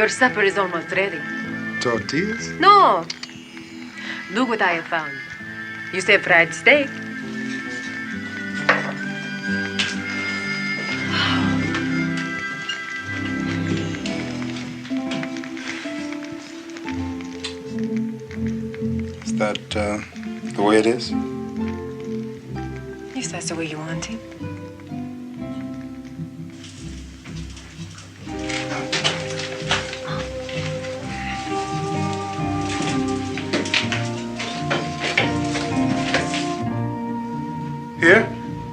Your supper is almost ready. Tortillas? No. Look what I have found. You said fried steak. Is that the way it is? Yes, that's the way you want it. Here?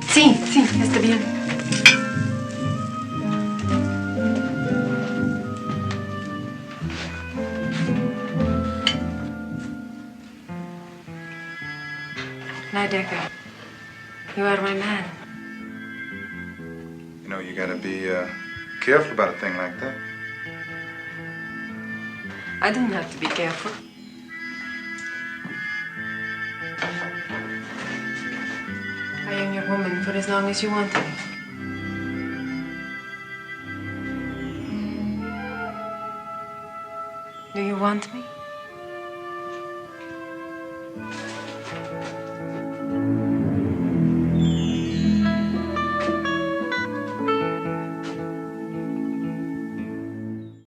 Sí, sí, está bien. Now, Decker, you are my man. You know, you gotta be careful about a thing like that. I don't have to be careful. I am your woman for as long as you want me. Do you want me?